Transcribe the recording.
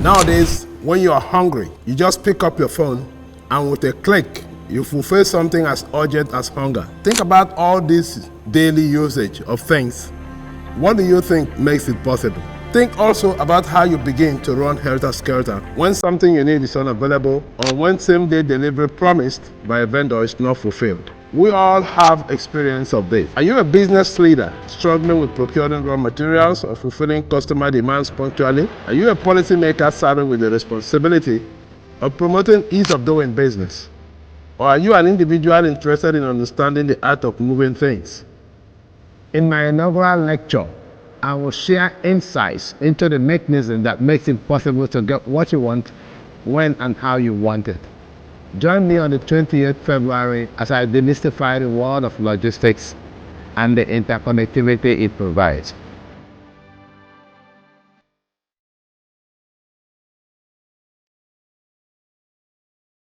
Nowadays, when you are hungry, you just pick up your phone and with a click, you fulfill something as urgent as hunger. Think about all this daily usage of things. What do you think makes it possible? Think also about how you begin to run helter-skelter when something you need is unavailable or when same-day delivery promised by a vendor is not fulfilled. We all have experience of this. Are you a business leader struggling with procuring raw materials or fulfilling customer demands punctually? Are you a policymaker saddled with the responsibility of promoting ease of doing business? Or are you an individual interested in understanding the art of moving things? In my inaugural lecture, I will share insights into the mechanism that makes it possible to get what you want, when and how you want it. Join me on the 28th February as I demystify the world of logistics and the interconnectivity it provides.